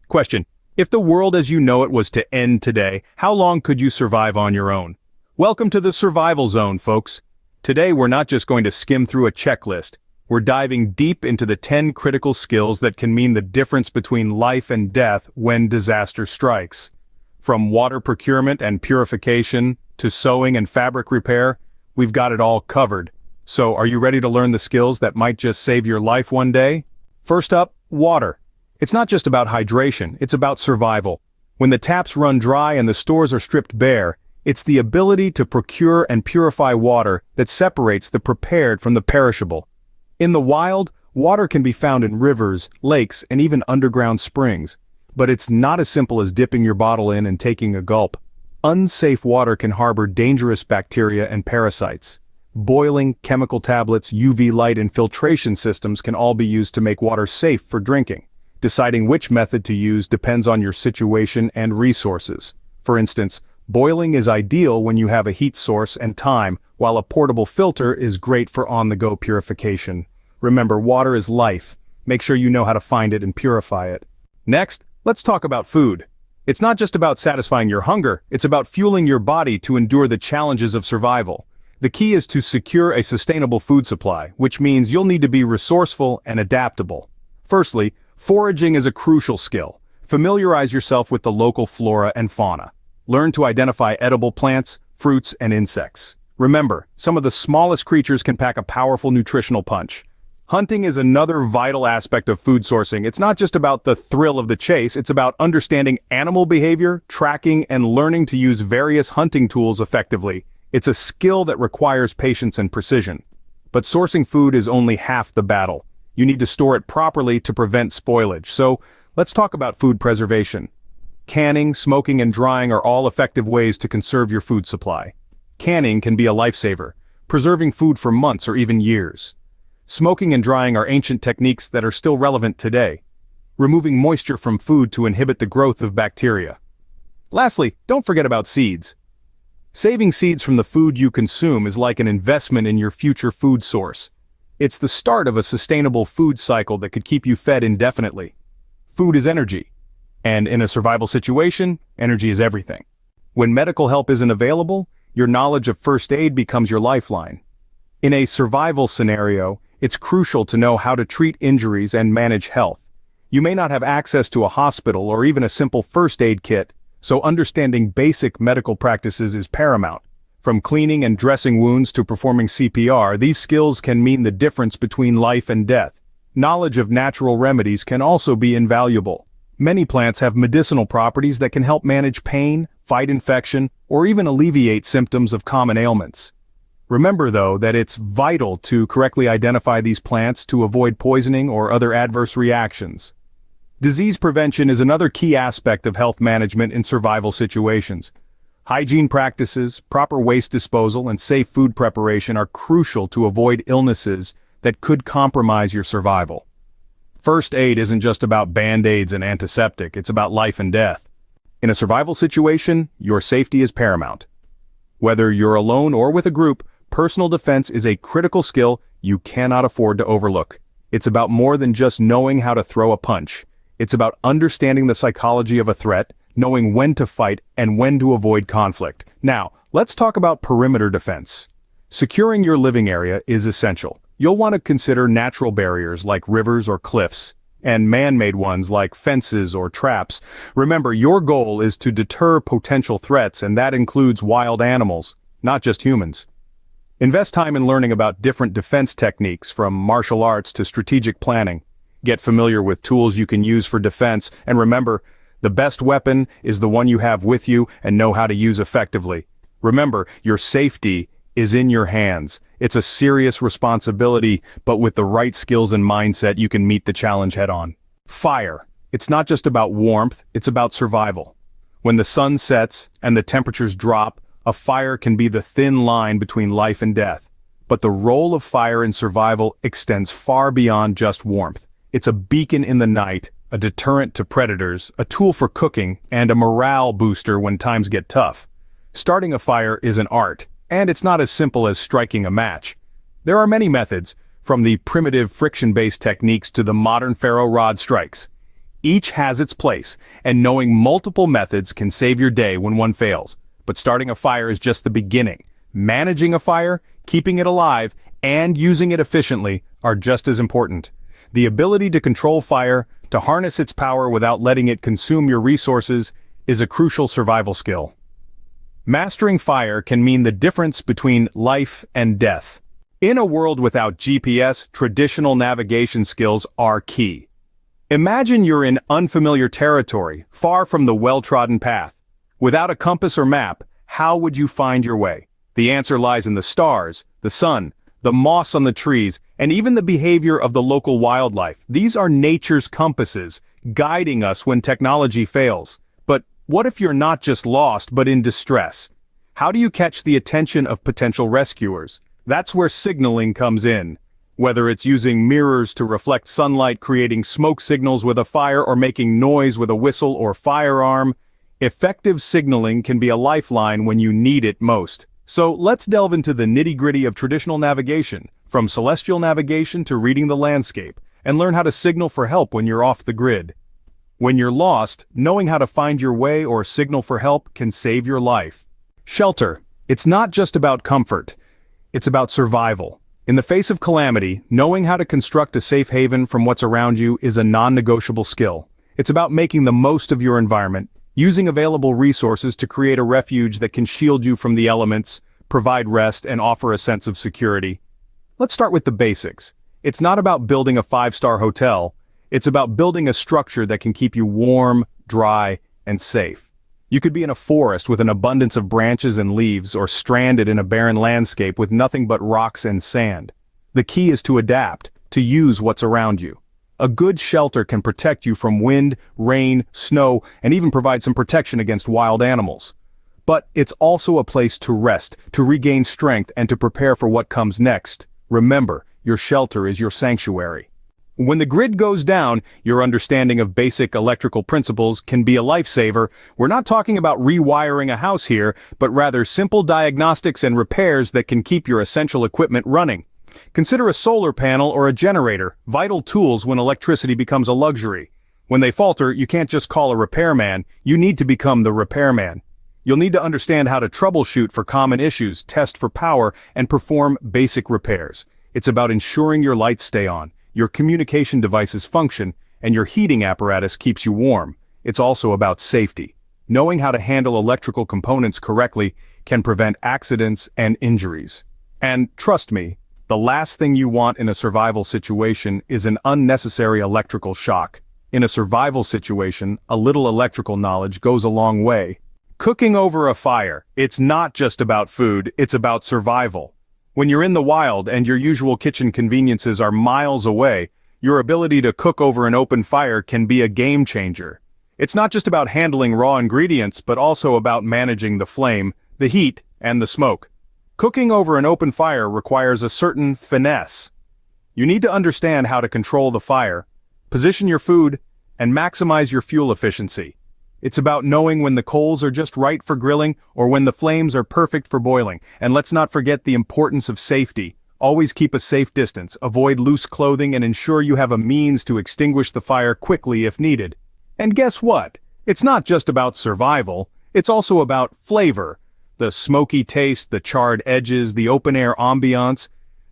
Question: if the world as you know it was to end today, how long could you survive on your own? Welcome to the survival zone, folks. Today we're not just going to skim through a checklist. We're diving deep into the 10 critical skills that can mean the difference between life and death when disaster strikes. From water procurement and purification to sewing and fabric repair, we've got it all covered. So are you ready to learn the skills that might just save your life one day? First up, water. It's not just about hydration, it's about survival. When the taps run dry and the stores are stripped bare, it's the ability to procure and purify water that separates the prepared from the perishable. In the wild, water can be found in rivers, lakes, and even underground springs. But it's not as simple as dipping your bottle in and taking a gulp. Unsafe water can harbor dangerous bacteria and parasites. Boiling, chemical tablets, UV light, and filtration systems can all be used to make water safe for drinking. Deciding which method to use depends on your situation and resources. For instance, boiling is ideal when you have a heat source and time, while a portable filter is great for on-the-go purification. Remember, water is life. Make sure you know how to find it and purify it. Next, let's talk about food. It's not just about satisfying your hunger, it's about fueling your body to endure the challenges of survival. The key is to secure a sustainable food supply, which means you'll need to be resourceful and adaptable. Firstly, foraging is a crucial skill. Familiarize yourself with the local flora and fauna. Learn to identify edible plants, fruits, and insects. Remember, some of the smallest creatures can pack a powerful nutritional punch. Hunting is another vital aspect of food sourcing. It's not just about the thrill of the chase, it's about understanding animal behavior, tracking, and learning to use various hunting tools effectively. It's a skill that requires patience and precision. But sourcing food is only half the battle. You need to store it properly to prevent spoilage. So, let's talk about food preservation. Canning, smoking, and drying are all effective ways to conserve your food supply. Canning can be a lifesaver, preserving food for months or even years. Smoking and drying are ancient techniques that are still relevant today, removing moisture from food to inhibit the growth of bacteria. Lastly, don't forget about seeds. Saving seeds from the food you consume is like an investment in your future food source. It's the start of a sustainable food cycle that could keep you fed indefinitely. Food is energy. And in a survival situation, energy is everything. When medical help isn't available, your knowledge of first aid becomes your lifeline. In a survival scenario, it's crucial to know how to treat injuries and manage health. You may not have access to a hospital or even a simple first aid kit, so understanding basic medical practices is paramount. From cleaning and dressing wounds to performing CPR, these skills can mean the difference between life and death. Knowledge of natural remedies can also be invaluable. Many plants have medicinal properties that can help manage pain, fight infection, or even alleviate symptoms of common ailments. Remember, though, that it's vital to correctly identify these plants to avoid poisoning or other adverse reactions. Disease prevention is another key aspect of health management in survival situations. Hygiene practices, proper waste disposal, and safe food preparation are crucial to avoid illnesses that could compromise your survival. First aid isn't just about band-aids and antiseptic, it's about life and death. In a survival situation, your safety is paramount. Whether you're alone or with a group, personal defense is a critical skill you cannot afford to overlook. It's about more than just knowing how to throw a punch. It's about understanding the psychology of a threat, knowing when to fight and when to avoid conflict. Now, let's talk about perimeter defense. Securing your living area is essential. You'll want to consider natural barriers like rivers or cliffs, and man-made ones like fences or traps. Remember, your goal is to deter potential threats, and that includes wild animals, not just humans. Invest time in learning about different defense techniques, from martial arts to strategic planning. Get familiar with tools you can use for defense, and remember, the best weapon is the one you have with you and know how to use effectively. Remember, your safety is in your hands. It's a serious responsibility, but with the right skills and mindset, you can meet the challenge head-on. Fire. It's not just about warmth, it's about survival. When the sun sets and the temperatures drop, a fire can be the thin line between life and death. But the role of fire in survival extends far beyond just warmth. It's a beacon in the night, a deterrent to predators, a tool for cooking, and a morale booster when times get tough. Starting a fire is an art, and it's not as simple as striking a match. There are many methods, from the primitive friction-based techniques to the modern ferro rod strikes. Each has its place, and knowing multiple methods can save your day when one fails. But starting a fire is just the beginning. Managing a fire, keeping it alive, and using it efficiently are just as important. The ability to control fire, to harness its power without letting it consume your resources, is a crucial survival skill. Mastering fire can mean the difference between life and death. In a world without GPS, traditional navigation skills are key. Imagine you're in unfamiliar territory, far from the well-trodden path. Without a compass or map, how would you find your way? The answer lies in the stars, the sun, the moss on the trees, and even the behavior of the local wildlife. These are nature's compasses, guiding us when technology fails. But what if you're not just lost, but in distress? How do you catch the attention of potential rescuers? That's where signaling comes in. Whether it's using mirrors to reflect sunlight, creating smoke signals with a fire, or making noise with a whistle or firearm, effective signaling can be a lifeline when you need it most. So let's delve into the nitty-gritty of traditional navigation, from celestial navigation to reading the landscape, and learn how to signal for help when you're off the grid. When you're lost, knowing how to find your way or signal for help can save your life. Shelter. It's not just about comfort. It's about survival. In the face of calamity, knowing how to construct a safe haven from what's around you is a non-negotiable skill. It's about making the most of your environment, using available resources to create a refuge that can shield you from the elements, provide rest, and offer a sense of security. Let's start with the basics. It's not about building a 5-star hotel. It's about building a structure that can keep you warm, dry, and safe. You could be in a forest with an abundance of branches and leaves, or stranded in a barren landscape with nothing but rocks and sand. The key is to adapt, to use what's around you. A good shelter can protect you from wind, rain, snow, and even provide some protection against wild animals. But it's also a place to rest, to regain strength, and to prepare for what comes next. Remember, your shelter is your sanctuary. When the grid goes down, your understanding of basic electrical principles can be a lifesaver. We're not talking about rewiring a house here, but rather simple diagnostics and repairs that can keep your essential equipment running. Consider a solar panel or a generator, vital tools when electricity becomes a luxury. When they falter, you can't just call a repairman, you need to become the repairman. You'll need to understand how to troubleshoot for common issues, test for power, and perform basic repairs. It's about ensuring your lights stay on, your communication devices function, and your heating apparatus keeps you warm. It's also about safety. Knowing how to handle electrical components correctly can prevent accidents and injuries. And trust me, the last thing you want in a survival situation is an unnecessary electrical shock. In a survival situation, a little electrical knowledge goes a long way. Cooking over a fire. It's not just about food, it's about survival. When you're in the wild and your usual kitchen conveniences are miles away, your ability to cook over an open fire can be a game changer. It's not just about handling raw ingredients, but also about managing the flame, the heat, and the smoke. Cooking over an open fire requires a certain finesse. You need to understand how to control the fire, position your food, and maximize your fuel efficiency. It's about knowing when the coals are just right for grilling or when the flames are perfect for boiling. And let's not forget the importance of safety. Always keep a safe distance, avoid loose clothing, and ensure you have a means to extinguish the fire quickly if needed. And guess what? It's not just about survival, it's also about flavor. The smoky taste, the charred edges, the open-air ambiance.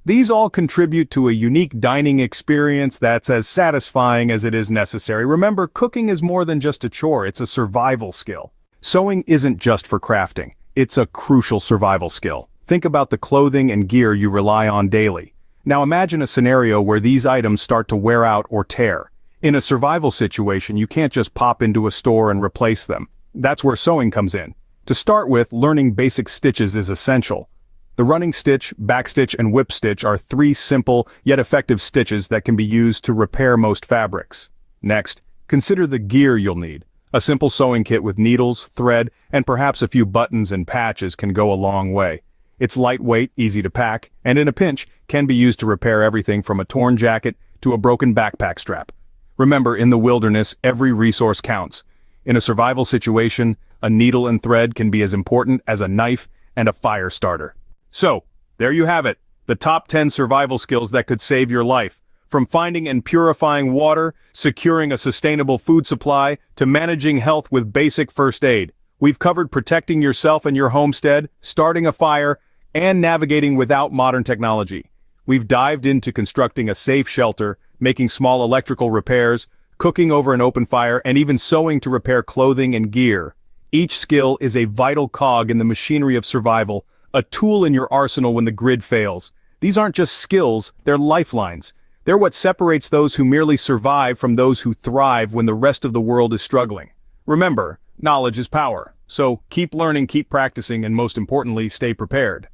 These all contribute to a unique dining experience that's as satisfying as it is necessary. Remember, cooking is more than just a chore, it's a survival skill. Sewing isn't just for crafting, it's a crucial survival skill. Think about the clothing and gear you rely on daily. Now imagine a scenario where these items start to wear out or tear. In a survival situation, you can't just pop into a store and replace them. That's where sewing comes in. To start with, learning basic stitches is essential. The running stitch, backstitch, and whip stitch are 3 simple yet effective stitches that can be used to repair most fabrics. Next, consider the gear you'll need. A simple sewing kit with needles, thread, and perhaps a few buttons and patches can go a long way. It's lightweight, easy to pack, and in a pinch, can be used to repair everything from a torn jacket to a broken backpack strap. Remember, in the wilderness, every resource counts. In a survival situation, a needle and thread can be as important as a knife and a fire starter. So, there you have it, the top 10 survival skills that could save your life. From finding and purifying water, securing a sustainable food supply, to managing health with basic first aid, we've covered protecting yourself and your homestead, starting a fire, and navigating without modern technology. We've dived into constructing a safe shelter, making small electrical repairs, cooking over an open fire, and even sewing to repair clothing and gear. Each skill is a vital cog in the machinery of survival, a tool in your arsenal when the grid fails. These aren't just skills, they're lifelines. They're what separates those who merely survive from those who thrive when the rest of the world is struggling. Remember, knowledge is power. So keep learning, keep practicing, and most importantly, stay prepared.